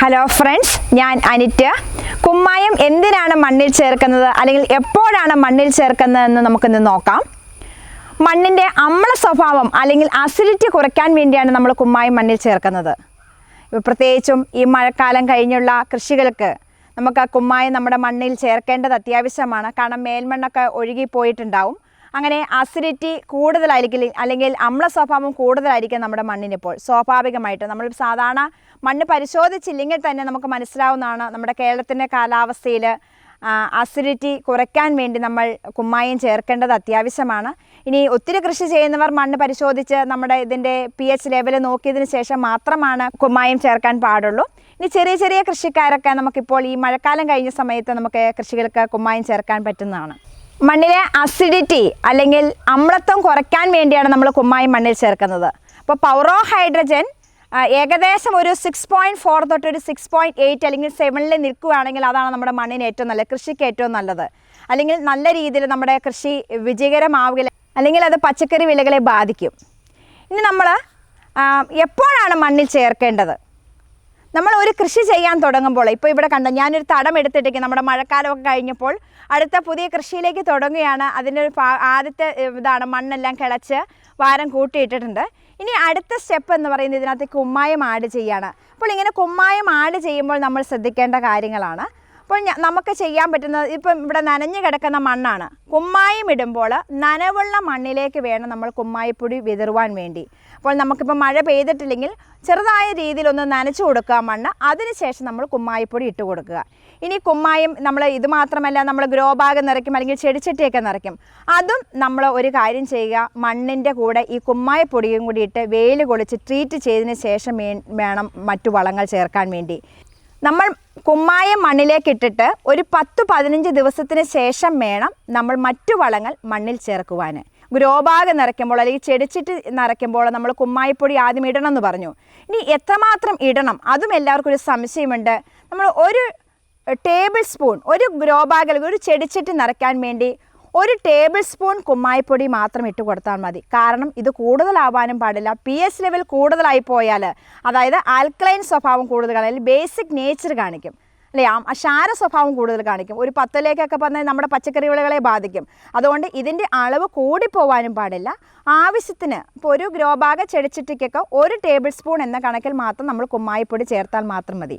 Hello friends, ഞാൻ അനിറ്റ്. കുമ്മായം എന്തിനാണ് മണ്ണിൽ ചേർക്കുന്നത് അല്ലെങ്കിൽ എപ്പോഴാണ് മണ്ണിൽ ചേർക്കുന്നതെന്ന് നമുക്കിന്ന് നോക്കാം. മണ്ണിൻ്റെ അമ്ല സ്വഭാവം അല്ലെങ്കിൽ അസിഡിറ്റി കുറയ്ക്കാൻ വേണ്ടിയാണ് നമ്മൾ കുമ്മായം മണ്ണിൽ ചേർക്കുന്നത്. പ്രത്യേകിച്ചും ഈ മഴക്കാലം കഴിഞ്ഞുള്ള കൃഷികൾക്ക് നമുക്ക് കുമ്മായം നമ്മുടെ മണ്ണിൽ ചേർക്കേണ്ടത് അത്യാവശ്യമാണ്. കാരണം മേൽമണ്ണൊക്കെ ഒഴുകിപ്പോയിട്ടുണ്ടാവും. അങ്ങനെ അസിഡിറ്റി കൂടുതലായിരിക്കും അല്ലെങ്കിൽ അമ്ല സ്വഭാവം കൂടുതലായിരിക്കും നമ്മുടെ മണ്ണിനിപ്പോൾ. സ്വാഭാവികമായിട്ട് നമ്മൾ സാധാരണ മണ്ണ് പരിശോധിച്ചില്ലെങ്കിൽ തന്നെ നമുക്ക് മനസ്സിലാവുന്നതാണ് നമ്മുടെ കേരളത്തിൻ്റെ കാലാവസ്ഥയിൽ അസിഡിറ്റി കുറയ്ക്കാൻ വേണ്ടി നമ്മൾ കുമ്മായം ചേർക്കേണ്ടത് അത്യാവശ്യമാണ്. ഇനി ഒത്തിരി കൃഷി ചെയ്യുന്നവർ മണ്ണ് പരിശോധിച്ച് നമ്മുടെ ഇതിൻ്റെ pH ലെവൽ നോക്കിയതിന് ശേഷം മാത്രമാണ് കുമ്മായം ചേർക്കാൻ പാടുള്ളൂ. ഇനി ചെറിയ ചെറിയ കൃഷിക്കാരൊക്കെ നമുക്കിപ്പോൾ ഈ മഴക്കാലം കഴിഞ്ഞ സമയത്ത് നമുക്ക് കൃഷികൾക്ക് കുമ്മായം ചേർക്കാൻ പറ്റുന്നതാണ്. മണ്ണിലെ അസിഡിറ്റി അല്ലെങ്കിൽ അമ്ലത്വം കുറയ്ക്കാൻ വേണ്ടിയാണ് നമ്മൾ കുമ്മായം മണ്ണിൽ ചേർക്കുന്നത്. അപ്പോൾ പവറോ ഹൈഡ്രജൻ ഏകദേശം ഒരു 6.4 തൊട്ട് ഒരു 6.8 അല്ലെങ്കിൽ 7 നിൽക്കുകയാണെങ്കിൽ അതാണ് നമ്മുടെ മണ്ണിന് ഏറ്റവും നല്ലത്, കൃഷിക്ക് ഏറ്റവും നല്ലത്. അല്ലെങ്കിൽ നല്ല രീതിയിൽ നമ്മുടെ കൃഷി വിജയകരമാവുകയില്ല, അല്ലെങ്കിൽ അത് പച്ചക്കറി വിലകളെ ബാധിക്കും. ഇനി നമ്മൾ എപ്പോഴാണ് മണ്ണിൽ ചേർക്കേണ്ടത്? നമ്മൾ ഒരു കൃഷി ചെയ്യാൻ തുടങ്ങുമ്പോൾ, ഇപ്പോൾ ഇവിടെ കണ്ട ഞാനൊരു തടം എടുത്തിട്ടേക്ക് നമ്മുടെ മഴക്കാലമൊക്കെ കഴിഞ്ഞപ്പോൾ അടുത്ത പുതിയ കൃഷിയിലേക്ക് തുടങ്ങുകയാണ്. അതിൻ്റെ ഒരു ആദ്യത്തെ ഇതാണ് മണ്ണെല്ലാം കിളച്ച് വാരം കൂട്ടിയിട്ടിട്ടുണ്ട്. ഇനി അടുത്ത സ്റ്റെപ്പ് എന്ന് പറയുന്നത് ഇതിനകത്ത് കുമ്മായം ആഡ് ചെയ്യുകയാണ്. അപ്പോൾ ഇങ്ങനെ കുമ്മായം ആഡ് ചെയ്യുമ്പോൾ നമ്മൾ ശ്രദ്ധിക്കേണ്ട കാര്യങ്ങളാണ്. അപ്പോൾ നമുക്ക് ചെയ്യാൻ പറ്റുന്നത്, ഇപ്പം ഇവിടെ നനഞ്ഞു കിടക്കുന്ന മണ്ണാണ്. കുമ്മായം ഇടുമ്പോൾ നനവുള്ള മണ്ണിലേക്ക് വേണം നമ്മൾ കുമ്മായപ്പൊടി വിതറുവാൻ വേണ്ടി. അപ്പോൾ നമുക്കിപ്പോൾ മഴ പെയ്തിട്ടില്ലെങ്കിൽ ചെറുതായ രീതിയിലൊന്ന് നനച്ചു കൊടുക്കുക മണ്ണ്, അതിനുശേഷം നമ്മൾ കുമ്മായപ്പൊടി ഇട്ട് കൊടുക്കുക. ഇനി കുമ്മായം നമ്മൾ ഇത് മാത്രമല്ല, നമ്മൾ ഗ്രോ ബാഗ് നിറയ്ക്കും അല്ലെങ്കിൽ ചെടിച്ചട്ടിയൊക്കെ നിറയ്ക്കും. അതും നമ്മൾ ഒരു കാര്യം ചെയ്യുക, മണ്ണിൻ്റെ കൂടെ ഈ കുമ്മായപ്പൊടിയും കൂടി ഇട്ട് വെയിൽ കൊളിച്ച് ട്രീറ്റ് ചെയ്തതിന് ശേഷം വേണം മറ്റു വളങ്ങൾ ചേർക്കാൻ വേണ്ടി. നമ്മൾ കുമ്മായം മണ്ണിലേക്ക് ഇട്ടിട്ട് ഒരു 10-15 ദിവസത്തിന് ശേഷം വേണം നമ്മൾ മറ്റു വളങ്ങൾ മണ്ണിൽ ചേർക്കുവാൻ. ഗ്രോ ബാഗ് നിറയ്ക്കുമ്പോൾ അല്ലെങ്കിൽ ചെടിച്ചിട്ട് നിറയ്ക്കുമ്പോൾ നമ്മൾ കുമ്മായപ്പൊടി ആദ്യം ഇടണം എന്ന് പറഞ്ഞു. ഇനി എത്രമാത്രം ഇടണം അതും എല്ലാവർക്കും ഒരു സംശയമുണ്ട്. നമ്മൾ ഒരു ടേബിൾ സ്പൂൺ, ഒരു ഗ്രോ ബാഗിൽ ഒരു ചെടിച്ചിട്ട് നിറയ്ക്കാൻ വേണ്ടി 1 ടേബിൾ സ്പൂൺ കുമ്മായപ്പൊടി മാത്രം ഇട്ട് കൊടുത്താൽ മതി. കാരണം ഇത് കൂടുതലാവാനും പാടില്ല. pH ലെവൽ കൂടുതലായി പോയാൽ, അതായത് ആൽക്കലൈൻ സ്വഭാവം കൂടുതൽ അല്ലെങ്കിൽ ബേസിക് നേച്ചർ കാണിക്കും, അല്ലേ, ക്ഷാര സ്വഭാവം കൂടുതൽ കാണിക്കും. ഒരു 10ലേക്കൊക്കെ പറഞ്ഞാൽ നമ്മുടെ പച്ചക്കറി വിളകളെ ബാധിക്കും. അതുകൊണ്ട് ഇതിൻ്റെ അളവ് കൂടിപ്പോവാനും പാടില്ല. ആവശ്യത്തിന് ഇപ്പോൾ ഒരു ഗ്രോ ബാഗ് ചെടിച്ചിട്ടിക്കൊക്കെ 1 ടേബിൾ സ്പൂൺ എന്ന കണക്കിൽ മാത്രം നമ്മൾ കുമ്മായപ്പൊടി ചേർത്താൽ മാത്രം മതി.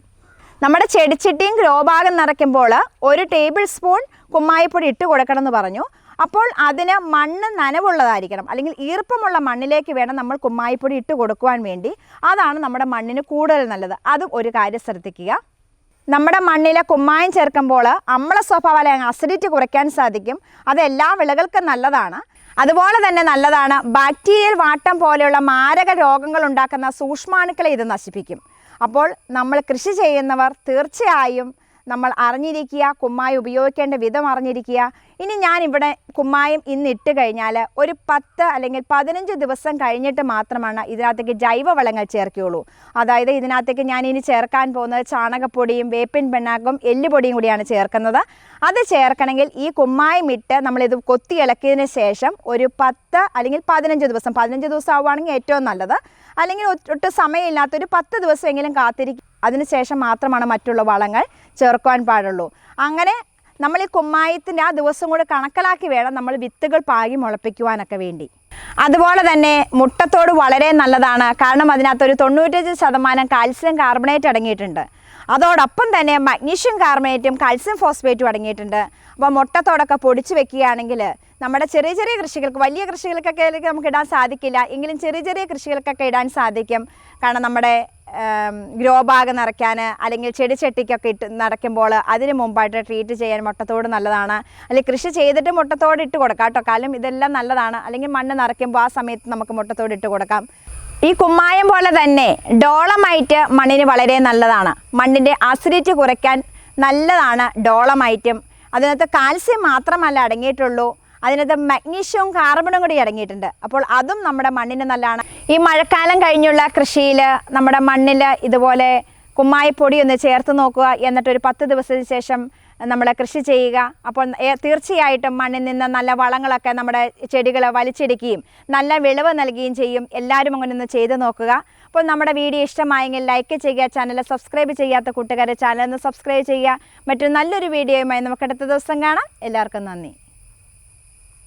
നമ്മുടെ ചെടിച്ചിട്ടിയും ഗ്രോ ബാഗും നിറയ്ക്കുമ്പോൾ 1 ടേബിൾ സ്പൂൺ കുമ്മായപ്പൊടി ഇട്ട് കൊടുക്കണം എന്ന് പറഞ്ഞു. അപ്പോൾ അതിന് മണ്ണ് നനവുള്ളതായിരിക്കണം, അല്ലെങ്കിൽ ഈർപ്പമുള്ള മണ്ണിലേക്ക് വേണം നമ്മൾ കുമ്മായപ്പൊടി ഇട്ട് കൊടുക്കുവാൻ വേണ്ടി. അതാണ് നമ്മുടെ മണ്ണിന് കൂടുതൽ നല്ലത്. അതും ഒരു കാര്യം ശ്രദ്ധിക്കുക. നമ്മുടെ മണ്ണിലെ കുമ്മായം ചേർക്കുമ്പോൾ അമ്ല സ്വഭാവം അല്ലെങ്കിൽ അസിഡിറ്റി കുറയ്ക്കാൻ സാധിക്കും. അത് എല്ലാ വിളകൾക്കും നല്ലതാണ്. അതുപോലെ തന്നെ നല്ലതാണ് ബാക്ടീരിയൽ വാട്ടം പോലെയുള്ള മാരക രോഗങ്ങൾ ഉണ്ടാക്കുന്ന സൂക്ഷ്മാണുക്കളെ ഇത് നശിപ്പിക്കും. അപ്പോൾ നമ്മൾ കൃഷി ചെയ്യുന്നവർ തീർച്ചയായും നമ്മൾ അറിഞ്ഞിരിക്കുക, കുമ്മായം ഉപയോഗിക്കേണ്ട വിധം അറിഞ്ഞിരിക്കുക. ഇനി ഞാനിവിടെ കുമ്മായം ഇന്ന് ഇട്ട് കഴിഞ്ഞാൽ ഒരു 10 അല്ലെങ്കിൽ 15 ദിവസം കഴിഞ്ഞിട്ട് മാത്രമാണ് ഇതിനകത്തേക്ക് ജൈവവളങ്ങൾ ചേർക്കുകയുള്ളൂ. അതായത് ഇതിനകത്തേക്ക് ഞാൻ ഇനി ചേർക്കാൻ പോകുന്നത് ചാണകപ്പൊടിയും വേപ്പിൻ പിണ്ണാക്കും എല്ലുപൊടിയും കൂടിയാണ് ചേർക്കുന്നത്. അത് ചേർക്കണമെങ്കിൽ ഈ കുമ്മായം ഇട്ട് നമ്മളിത് കൊത്തി ഇളക്കിയതിന് ശേഷം ഒരു 10 അല്ലെങ്കിൽ 15 ദിവസം, 15 ദിവസം ആവുകയാണെങ്കിൽ ഏറ്റവും നല്ലത്. അല്ലെങ്കിൽ ഒട്ടും സമയമില്ലാത്തൊരു 10 ദിവസമെങ്കിലും കാത്തിരിക്കും. അതിനുശേഷം മാത്രമാണ് മറ്റുള്ള വളങ്ങൾ ചേർക്കുവാൻ പാടുള്ളൂ. അങ്ങനെ നമ്മൾ ഈ കുമ്മായത്തിൻ്റെ ആ ദിവസം കൂടെ കണക്കിലാക്കി വേണം നമ്മൾ വിത്തുകൾ പാകി മുളപ്പിക്കുവാനൊക്കെ വേണ്ടി. അതുപോലെ തന്നെ മുട്ടത്തോട് വളരെ നല്ലതാണ്. കാരണം അതിനകത്തൊരു 95% കാൽസ്യം കാർബണേറ്റ് അടങ്ങിയിട്ടുണ്ട്. അതോടൊപ്പം തന്നെ മഗ്നീഷ്യം കാർബണേറ്റും കാൽസ്യം ഫോസ്ഫേറ്റും അടങ്ങിയിട്ടുണ്ട്. അപ്പോൾ മുട്ടത്തോടൊക്കെ പൊടിച്ച് വെക്കുകയാണെങ്കിൽ നമ്മുടെ ചെറിയ ചെറിയ കൃഷികൾക്ക്, വലിയ കൃഷികൾക്കൊക്കെ നമുക്ക് ഇടാൻ സാധിക്കില്ല, എങ്കിലും ചെറിയ ചെറിയ കൃഷികൾക്കൊക്കെ ഇടാൻ സാധിക്കും. കാരണം നമ്മുടെ ഗ്രോ ബാഗ് നിറയ്ക്കാൻ അല്ലെങ്കിൽ ചെടിച്ചട്ടിക്കൊക്കെ ഇട്ട് നിറയ്ക്കുമ്പോൾ അതിന് മുമ്പായിട്ട് ട്രീറ്റ് ചെയ്യാൻ മുട്ടത്തോട് നല്ലതാണ്. അല്ലെങ്കിൽ കൃഷി ചെയ്തിട്ട് മുട്ടത്തോട് ഇട്ട് കൊടുക്കാം കേട്ടോ. കാരണം ഇതെല്ലാം നല്ലതാണ്. അല്ലെങ്കിൽ മണ്ണ് നിറയ്ക്കുമ്പോൾ ആ സമയത്ത് നമുക്ക് മുട്ടത്തോട് ഇട്ട് കൊടുക്കാം. ഈ കുമ്മായം പോലെ തന്നെ ഡോളമൈറ്റ് മണ്ണിന് വളരെ നല്ലതാണ്. മണ്ണിൻ്റെ അസിഡിറ്റി കുറയ്ക്കാൻ നല്ലതാണ് ഡോളമൈറ്റും. അതിനകത്ത് കാൽസ്യം മാത്രമല്ല അടങ്ങിയിട്ടുള്ളൂ, അതിനകത്ത് മഗ്നീഷ്യവും കാർബണും കൂടി അടങ്ങിയിട്ടുണ്ട്. അപ്പോൾ അതും നമ്മുടെ മണ്ണിന് നല്ലതാണ്. ഈ മഴക്കാലം കഴിഞ്ഞുള്ള കൃഷിയിൽ നമ്മുടെ മണ്ണിൽ ഇതുപോലെ കുമ്മായപ്പൊടി ഒന്ന് ചേർത്ത് നോക്കുക. എന്നിട്ടൊരു 10 ദിവസത്തിന് ശേഷം നമ്മൾ കൃഷി ചെയ്യുക. അപ്പോൾ തീർച്ചയായിട്ടും മണ്ണിൽ നിന്ന് നല്ല വളങ്ങളൊക്കെ നമ്മുടെ ചെടികളെ വലിച്ചെടുക്കുകയും നല്ല വിളവ് നൽകുകയും ചെയ്യും. എല്ലാവരും അങ്ങനെ ഒന്ന് ചെയ്ത് നോക്കുക. അപ്പോൾ നമ്മുടെ വീഡിയോ ഇഷ്ടമായെങ്കിൽ ലൈക്ക് ചെയ്യുക, ചാനൽ സബ്സ്ക്രൈബ് ചെയ്യാത്ത കൂട്ടുകാരെ ചാനൽ ഒന്ന് സബ്സ്ക്രൈബ് ചെയ്യുക. മറ്റൊരു നല്ലൊരു വീഡിയോയുമായി നമുക്ക് അടുത്ത ദിവസം കാണാം. എല്ലാവർക്കും നന്ദി.